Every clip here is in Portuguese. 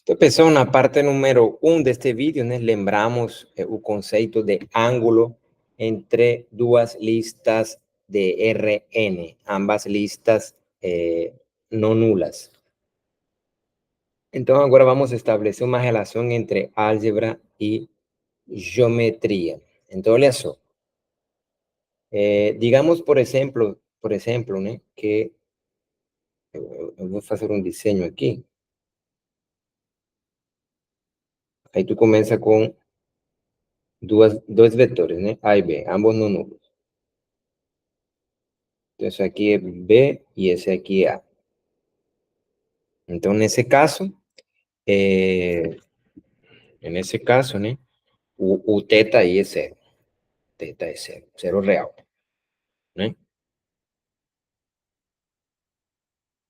Então, pessoal, na parte número 1 deste vídeo, né, lembramos o conceito de ângulo entre duas listas de Rn, ambas listas não nulas. Então, agora vamos estabelecer uma relação entre álgebra e geometria. Então, olha só. Digamos, por exemplo, né, que eu vou fazer um desenho aqui. Aí tu começa com dois vetores, né? A e B, ambos não nulos. Então, esse aqui é B e esse aqui é A. Então, nesse caso, né? O teta aí é zero. Teta é zero. Zero real. Né?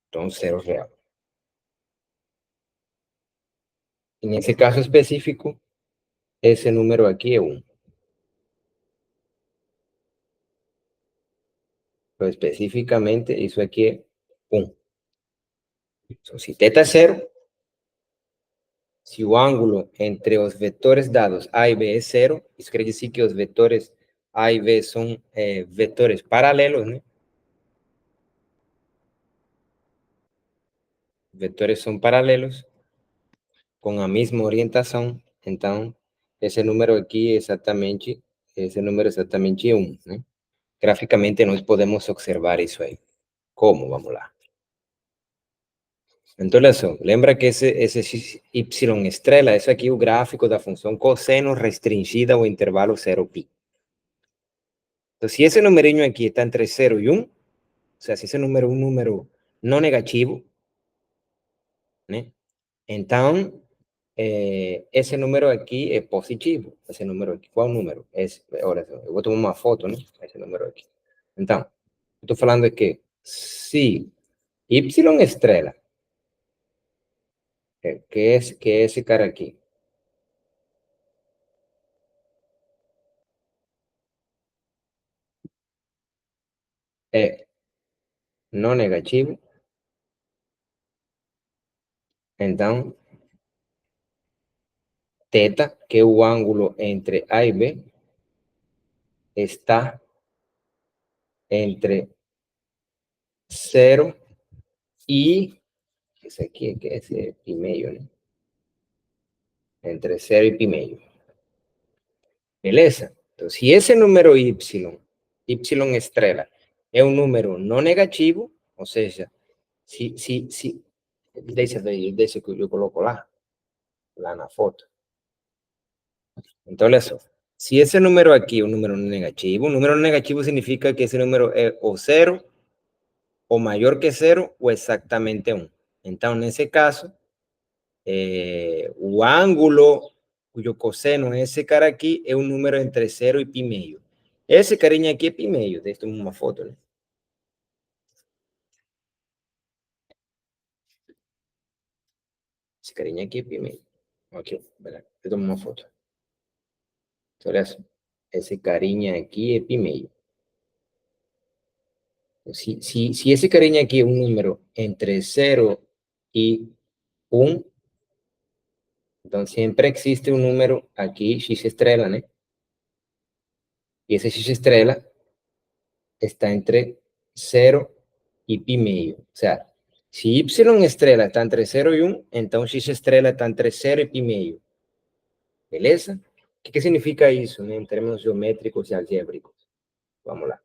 Então, zero real. E nesse caso específico, esse número aqui é 1. Então, especificamente, isso aqui é 1. Então, se teta é zero, se o ângulo entre os vetores dados A e B é zero, isso quer dizer que os vetores A e B são vetores paralelos, né? Vetores são paralelos, com a mesma orientação, então esse número aqui exatamente, esse número exatamente é 1, né? Graficamente nós podemos observar isso aí. Como? Vamos lá. Então, olha só, lembra que esse y estrela, esse aqui é o gráfico da função cosseno restringida ao intervalo 0π. Então, se esse numerinho aqui está entre 0 e 1, ou seja, se esse número é um número não negativo, né? Então, esse número aqui é positivo. Esse número aqui, qual número? Esse, olha, eu vou tomar uma foto, né? Esse número aqui. Então, eu estou falando que se y estrela, que é esse cara aqui, é não negativo, então, teta, que é o ângulo entre A e B, está entre 0 e, esse aqui, que é esse pi meio, né? Entre 0 e pi meio. Beleza? Então, se esse número y estrela, é um número não negativo, ou seja, deixa que eu coloco lá na foto. Então, olha só. Se esse número aqui é um número negativo significa que esse número é ou zero, ou maior que zero, ou exatamente 1. Então, nesse caso, o ângulo cuyo cosseno é esse cara aqui é um número entre 0 e pi meio. Esse carinha aqui é pi meio, deixa eu tomar uma foto, né? Esse carinha aqui é pi meio. Ok, eu tomo uma foto. Então, olha só. Esse carinha aqui é pi meio. Se esse carinha aqui é um número entre 0 e 1, então sempre existe um número aqui, x estrela, né? E esse x estrela está entre 0 y pi meio. O sea, si y estrela está entre 0 y 1, entonces x estrela está entre 0 y pi meio. Beleza? O que significa isso, né, em termos geométricos e algébricos? Vamos lá.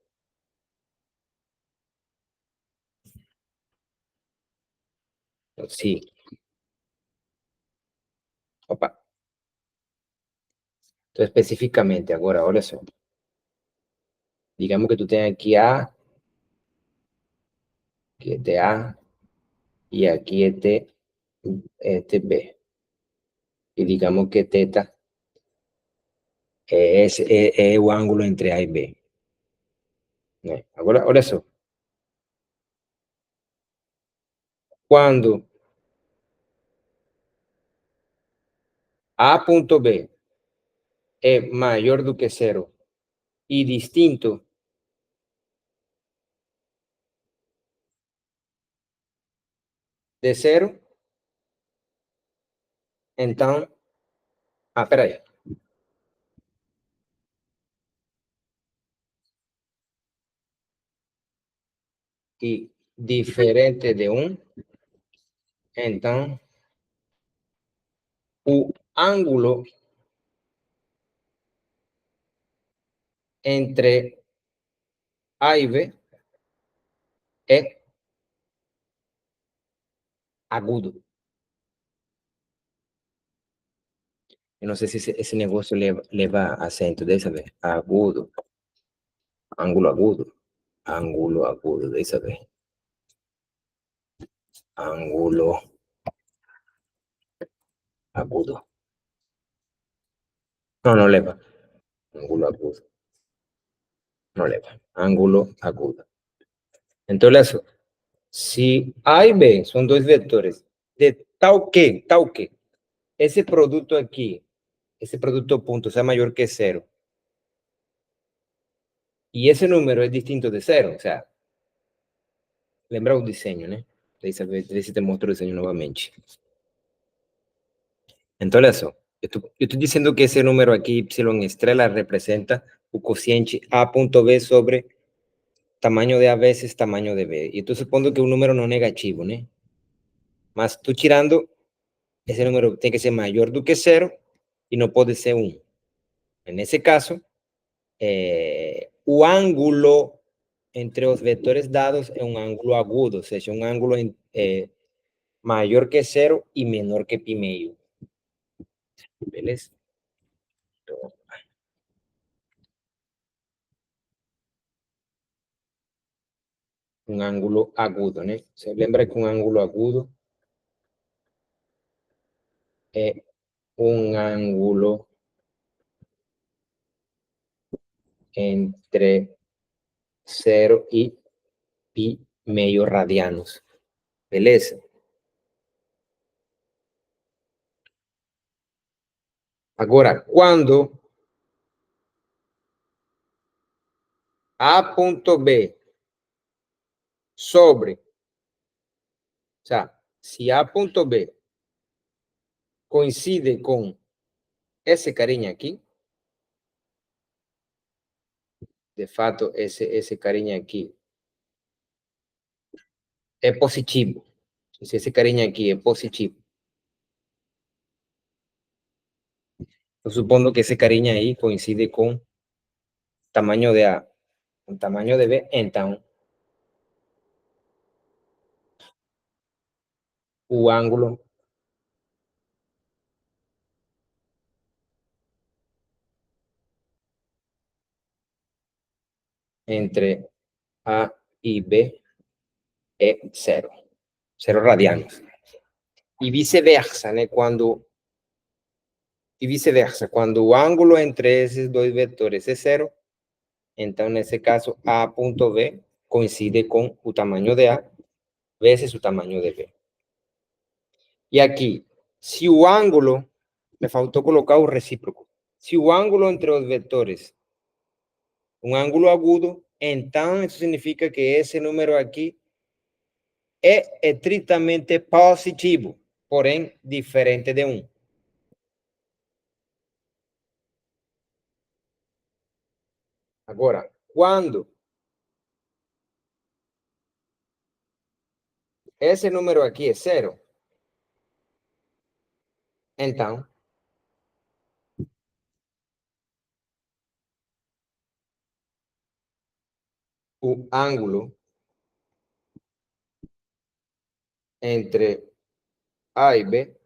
Então, sim. Opa. Então, especificamente, agora, olha só. Digamos que tu tem aqui A, que é TA, e aqui é TB. E digamos que teta é o ângulo entre A e B. Né? Agora, olha só. Quando A ponto B é maior do que zero e distinto de zero, Então, peraí. E diferente de 1, então, o ângulo entre A e B é agudo. Eu não sei se esse negócio leva acento, deixa ver. Agudo, ângulo agudo, deixa ver. Ângulo agudo. No, no leva. Ángulo agudo. No leva. Ángulo agudo. Entonces, si A y B son dos vectores de tal que, ese producto aquí, ese producto punto sea mayor que 0, y ese número es distinto de 0, o sea, lembra o diseño, ¿no? Ver si te muestro el diseño nuevamente. Entonces, eso, yo estoy diciendo que ese número aquí, epsilon estrella, representa el cociente A punto B sobre tamaño de A veces tamaño de B. Y tú supongo que un número no negativo, ¿no? Más tú tirando, ese número tiene que ser mayor do que 0 y no puede ser 1. En ese caso, o ángulo entre los vectores dados es un ángulo agudo, o sea, es un ángulo mayor que 0 y menor que pi medio. ¿Beleza? Un ángulo agudo, ¿no? Se lembra que un ángulo agudo es un ángulo entre 0 y pi medio radianos. Beleza? Agora, quando A ponto B sobre, o sea, si A ponto B coincide com esse carinha aqui, de fato, esse carinha aqui é positivo. Se esse carinha aqui é positivo, eu supondo que esse carinha aí coincide com tamanho de A, com tamanho de B, então o ângulo entre A e B é 0, 0 radianos. E vice-versa, né? E vice-versa, quando o ângulo entre esses dois vetores é 0, então, nesse caso, A ponto B coincide com o tamanho de A vezes o tamanho de B. E aqui, se o ângulo, me faltou colocar o recíproco, se o ângulo entre os vetores um ângulo agudo, então isso significa que esse número aqui é estritamente positivo, porém diferente de 1. Agora, quando esse número aqui é 0, então o ângulo entre A e B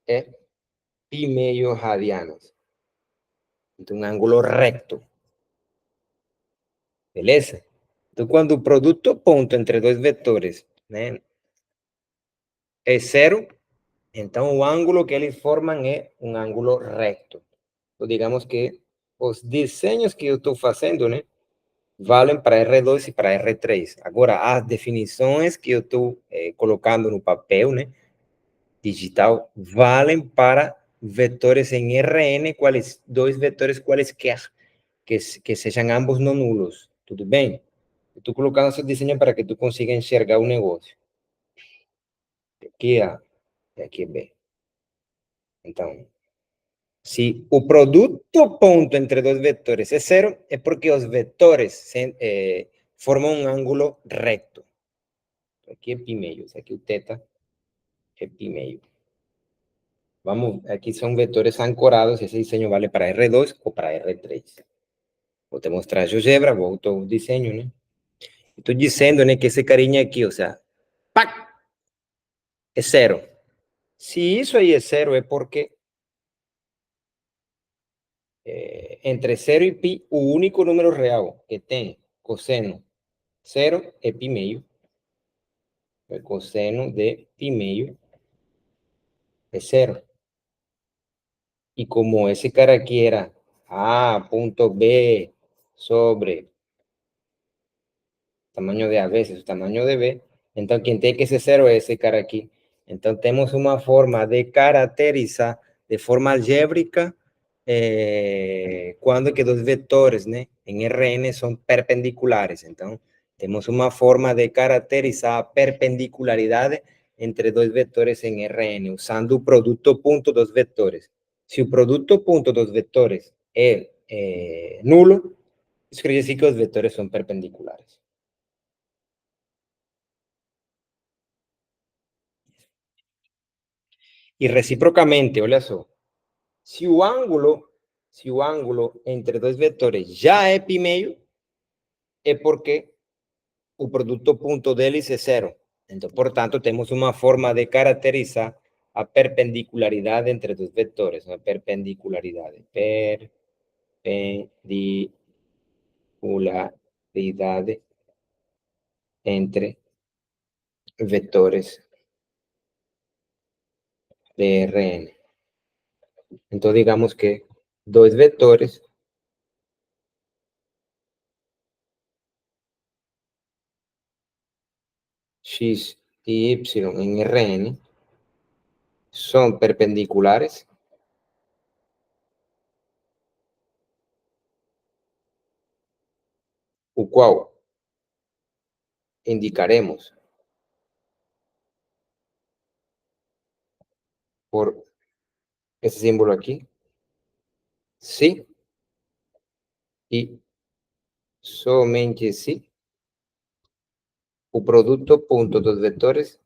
é pi meio radianos. Então, um ângulo recto. Beleza? Então, quando o produto ponto entre dois vetores, né, é 0, então o ângulo que eles formam é um ângulo recto. Então, digamos que os desenhos que eu estou fazendo, né, valem para R2 e para R3. Agora, as definições que eu estou colocando no papel, né, digital, valem para vetores em Rn, quais, dois vetores quaisquer, que sejam ambos não nulos. Tudo bem? Estou colocando esse desenho para que tu consiga enxergar o negócio. Aqui A e aqui B. Então, se o produto ponto entre dois vetores é zero, é porque os vetores formam um ângulo reto. Aqui é π meio, aqui o θ é π meio. Vamos, aqui são vetores ancorados, esse desenho vale para R2 ou para R3. Vou te mostrar a GeoGebra, volto o desenho, né? Estou dizendo, né, que esse carinha aqui, ou seja, ¡pac! É zero. Se isso aí é zero, é porque entre 0 e π, o único número real que tem cosseno zero é π meio. O cosseno de π meio é zero. E como esse cara aqui era A ponto B sobre tamaño de A veces tamaño de B, entonces quien tiene que ser cero es ese cara aquí. Entonces tenemos una forma de caracterizar de forma algébrica cuando que dos vectores, ¿no?, en Rn son perpendiculares. Entonces tenemos una forma de caracterizar perpendicularidades entre dos vectores en Rn usando el producto punto dos vectores. Si el producto punto dos vectores es nulo, eso quiere decir que los vectores son perpendiculares. Y recíprocamente, olha só, se o ângulo entre dois vetores já é π meio, é porque o produto ponto deles é zero. Então, portanto, temos uma forma de caracterizar a perpendicularidade entre dois vetores, a perpendicularidade. Perpendicularidade entre vetores de Rn. Então, digamos que dois vetores x e y en Rn son perpendiculares, o qual indicaremos por esse símbolo aqui, se e somente se o produto ponto dos vetores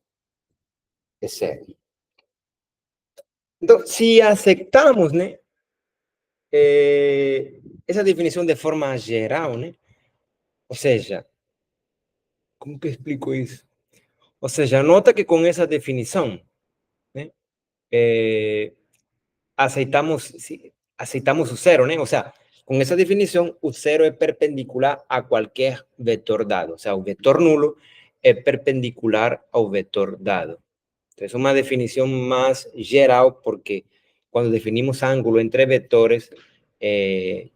é zero. Então, se aceitamos, né, essa definição de forma geral, né, ou seja, como que eu explico isso? Ou seja, nota que com essa definição, né, aceitamos o zero, né? O sea, con esa definición, o zero es perpendicular a cualquier vector dado. O sea, un vector nulo es perpendicular ao vector dado. Entonces, es una definición más geral porque cuando definimos ángulo entre vectores,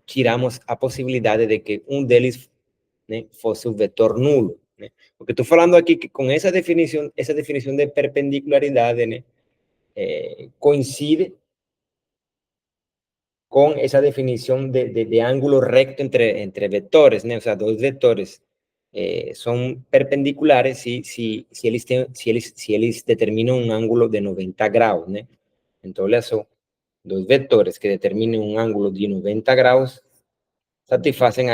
tiramos a posibilidad de que un deles, né, fosse un vector nulo. Né? Porque estoy falando aquí que con esa definición de perpendicularidad, né, coincide con esa definición de ángulo recto entre vectores, ¿no? O sea, dos vectores son perpendiculares si ellos determinan un ángulo de 90 grados, ¿no? Entonces, son dos vectores que determinen un ángulo de 90 grados satisfacen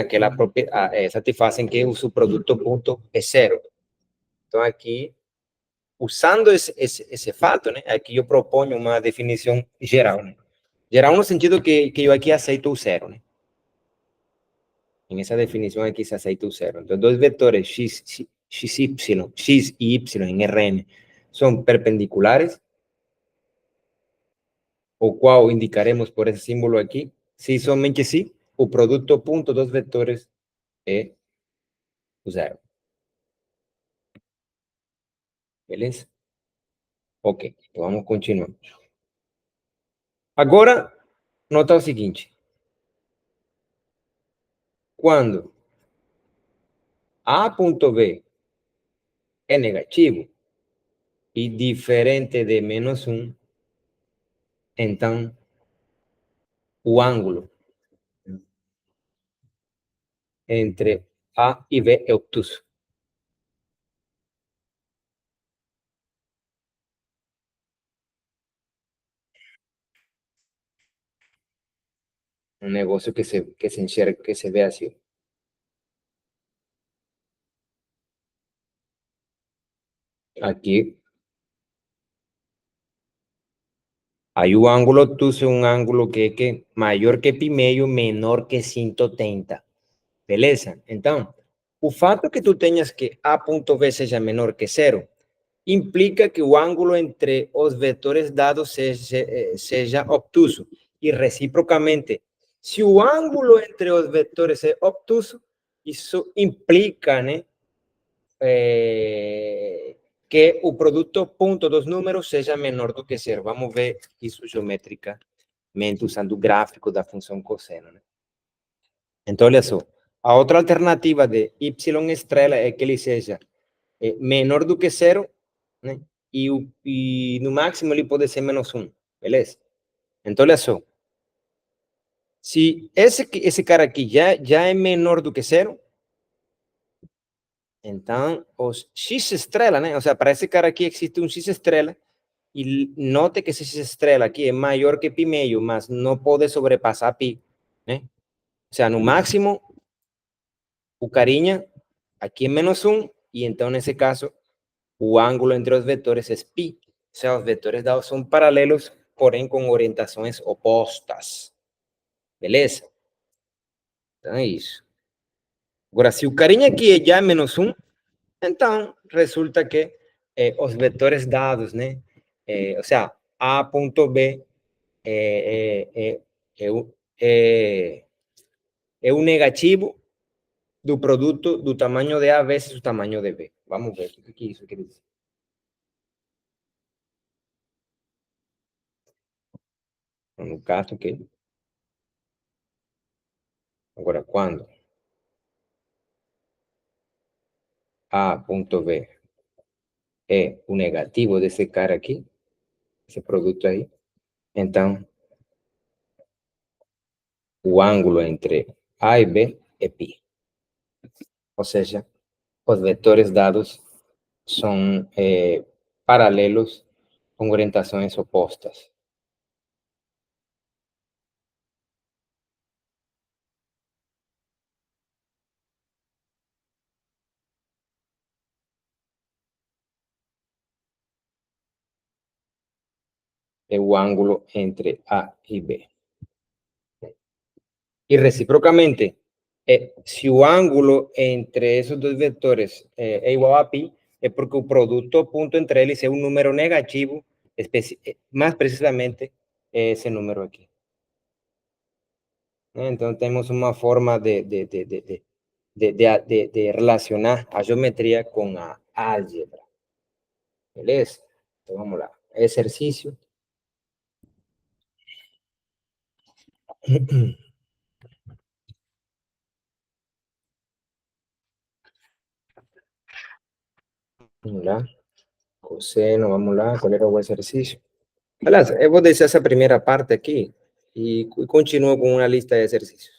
satisfacen que su producto punto es cero. Entonces, aquí, usando ese fato, ¿no?, aquí yo propongo una definición geral, ¿no? Geral no sentido que yo aquí aceito o cero, ¿no? En esa definición aquí se aceita un cero. Entonces, dos vectores x y y en Rn son perpendiculares, o cual indicaremos por ese símbolo aquí. Si somente sí, o producto punto dos vectores es o zero. Beleza? Ok, então vamos continuar. Agora, nota o seguinte. Quando A ponto B é negativo e diferente de menos 1, então o ângulo entre A e B é obtuso. Un negocio que se ve así. Aquí hay un ângulo obtuso, un ângulo que é maior que pi meio, menor que 180. Beleza? Então, o fato que tu tenhas que A ponto B seja menor que zero implica que o ângulo entre os vetores dados seja obtuso. E reciprocamente, se o ângulo entre os vetores é obtuso, isso implica, né, que o produto ponto dos números seja menor do que zero. Vamos ver isso geometricamente usando o gráfico da função cosseno, né? Então, olha só, a outra alternativa de y estrela é que ele seja menor do que zero, né? E no máximo ele pode ser menos um, beleza? Então, olha só, se esse cara aqui já é menor do que zero, então os x estrela, né? Ou seja, para esse cara aqui existe um x estrela, e note que esse x estrela aqui é maior que pi meio, mas não pode sobrepassar pi, né? O sea, no máximo, o carinha aqui é menos um, e então, nesse caso, o ângulo entre os vetores é pi. O sea, os vetores dados são paralelos, porém com orientações opostas. Beleza? Então é isso. Agora, se o carinha aqui já é menos um, então resulta que os vetores dados, né? Ou seja, A ponto B é, é, é o negativo do produto do tamanho de A vezes o tamanho de B. Vamos ver o que isso quer dizer. No caso, que agora, quando A ponto B é o negativo desse cara aqui, esse produto aí, então o ângulo entre A e B é π. Ou seja, os vetores dados são paralelos com orientações opostas. É o ângulo entre A e B. E reciprocamente, se o ângulo entre esses dois vetores é igual a π, é porque o produto ponto entre eles é um número negativo, mais precisamente é esse número aqui. Então, temos uma forma de relacionar a geometria com a álgebra. Beleza? Então, vamos lá. Exercício. Vamos lá. Cosseno, vamos lá. Qual era o exercício? Aliás, eu vou deixar essa primeira parte aqui e continuo com uma lista de exercícios.